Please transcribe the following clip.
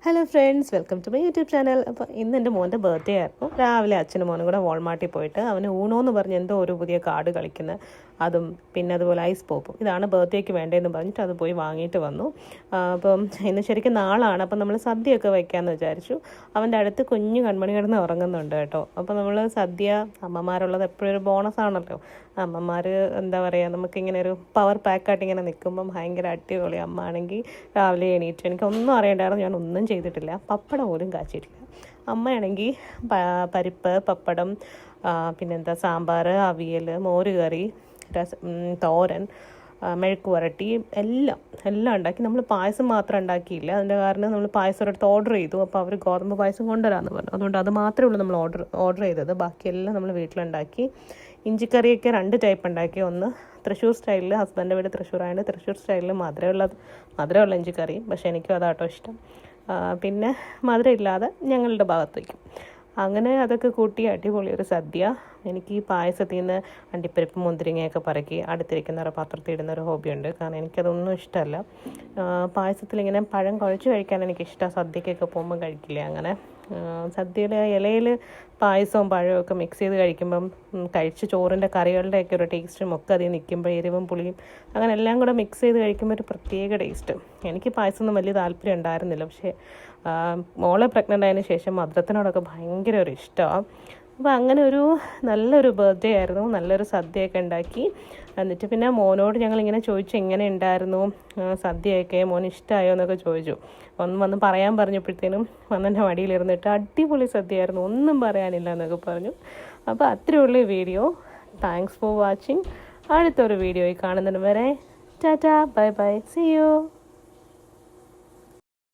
Hello friends, welcome to my YouTube channel. അപ്പോൾ ഇന്ന് എൻ്റെ മോൻ്റെ ബർത്ത്ഡേ ആയിരുന്നു. രാവിലെ അച്ഛനും മോനും കൂടെ വാൾമാർട്ടിൽ പോയിട്ട് അവന് ഊണോന്ന് പറഞ്ഞ് എന്തോ ഒരു പുതിയ കാർഡ് കളിക്കുന്നത്, അതും പിന്നെ അതുപോലെ ഐസ് പോപ്പും ഇതാണ് ബർത്ത്ഡേക്ക് വേണ്ടതെന്ന് പറഞ്ഞിട്ട് അത് പോയി വാങ്ങിയിട്ട് വന്നു. അപ്പം ഇന്ന് ശരിക്കും നാളാണ്. അപ്പം നമ്മൾ സദ്യയൊക്കെ വയ്ക്കാമെന്ന് വിചാരിച്ചു. അവൻ്റെ അടുത്ത് കുഞ്ഞു കൺമണി കിടന്ന് ഉറങ്ങുന്നുണ്ട് കേട്ടോ. അപ്പോൾ നമ്മൾ സദ്യ അമ്മമാരുള്ളത് എപ്പോഴും ഒരു ബോണസാണല്ലോ. അമ്മമാർ എന്താ പറയുക, നമുക്കിങ്ങനെ ഒരു പവർ പാക്കായിട്ട് ഇങ്ങനെ നിൽക്കുമ്പം ഭയങ്കര അടിപൊളി. അമ്മ ആണെങ്കിൽ രാവിലെ എണീറ്റ് എനിക്കൊന്നും അറിയണ്ടായിരുന്നു, ഞാൻ ഒന്നും ചെയ്തിട്ടില്ല, പപ്പടം പോലും കാച്ചിട്ടില്ല. അമ്മയാണെങ്കിൽ പരിപ്പ്, പപ്പടം, പിന്നെന്താ സാമ്പാർ, അവിയൽ, മോരുകറി, തോരൻ, മെഴുക്ക് വരട്ടി എല്ലാം ഉണ്ടാക്കി. നമ്മൾ പായസം മാത്രം ഉണ്ടാക്കിയില്ല. അതിൻ്റെ കാരണം നമ്മൾ പായസം ഒരിടത്ത് ഓർഡർ ചെയ്തു. അപ്പോൾ അവർ ഗോതമ്പ് പായസം കൊണ്ടുവരാമെന്ന് പറഞ്ഞു. അതുകൊണ്ട് അത് മാത്രമേ ഉള്ളൂ നമ്മൾ ഓർഡർ ചെയ്തത്. ബാക്കിയെല്ലാം നമ്മൾ വീട്ടിലുണ്ടാക്കി. ഇഞ്ചിക്കറിയൊക്കെ 2 ടൈപ്പ് ഉണ്ടാക്കി. ഒന്ന് തൃശ്ശൂർ സ്റ്റൈലിൽ, ഹസ്ബൻഡിൻ്റെ വീട് തൃശ്ശൂരായതുകൊണ്ട് തൃശ്ശൂർ സ്റ്റൈലിൽ മധുരമുള്ള ഇഞ്ചിക്കറി, പക്ഷേ എനിക്കും അതാട്ടോ ഇഷ്ടം. പിന്നെ മധുരം ഇല്ലാതെ ഞങ്ങളുടെ ഭാഗത്ത് വയ്ക്കും. അങ്ങനെ അതൊക്കെ കൂട്ടി അടിപൊളി ഒരു സദ്യ. എനിക്ക് ഈ പായസത്തിൽ നിന്ന് അണ്ടിപ്പരിപ്പ് മുന്തിരിങ്ങയൊക്കെ പറക്കി അടുത്തിരിക്കുന്ന പാത്രത്തിൽ ഇടുന്ന ഒരു ഹോബിയുണ്ട്. കാരണം എനിക്കതൊന്നും ഇഷ്ടമല്ല. പായസത്തിൽ ഇങ്ങനെ പഴം കുഴച്ച് കഴിക്കാൻ എനിക്കിഷ്ടമാണ്. സദ്യക്കൊക്കെ പോകുമ്പോൾ കഴിക്കില്ലേ അങ്ങനെ. സദ്യയുടെ ഇലയിൽ പായസവും പഴവും ഒക്കെ മിക്സ് ചെയ്ത് കഴിക്കുമ്പം കഴിച്ച് ചോറിൻ്റെ കറികളുടെയൊക്കെ ഒരു ടേസ്റ്റും ഒക്കെ അതിൽ നിൽക്കുമ്പോൾ എരിവും പുളിയും അങ്ങനെ എല്ലാം കൂടെ മിക്സ് ചെയ്ത് കഴിക്കുമ്പോൾ ഒരു പ്രത്യേക ടേസ്റ്റ്. എനിക്ക് പായസമൊന്നും വലിയ താല്പര്യം ഉണ്ടായിരുന്നില്ല, പക്ഷേ മോളെ പ്രഗ്നൻ്റ് ആയതിനു ശേഷം മധുരത്തിനോടൊക്കെ ഭയങ്കര ഒരു ഇഷ്ടമാണ്. അപ്പോൾ അങ്ങനെ ഒരു നല്ലൊരു ബർത്ത്ഡേ ആയിരുന്നു. നല്ലൊരു സദ്യയൊക്കെ ഉണ്ടാക്കി. എന്നിട്ട് പിന്നെ മോനോട് ഞങ്ങളിങ്ങനെ ചോദിച്ചു എങ്ങനെ ഉണ്ടായിരുന്നു സദ്യയൊക്കെ, മോന് ഇഷ്ടമായോ എന്നൊക്കെ ചോദിച്ചു. വന്ന് പറയാൻ പറഞ്ഞപ്പോഴത്തേനും വന്നെൻ്റെ മടിയിലിരുന്നിട്ട് അടിപൊളി സദ്യയായിരുന്നു, ഒന്നും പറയാനില്ല എന്നൊക്കെ പറഞ്ഞു. അപ്പോൾ അത്രയുള്ള വീഡിയോ. Thanks for watching. അടുത്തൊരു വീഡിയോയിൽ കാണുന്നതിന് വരെ tata, bye bye, see U.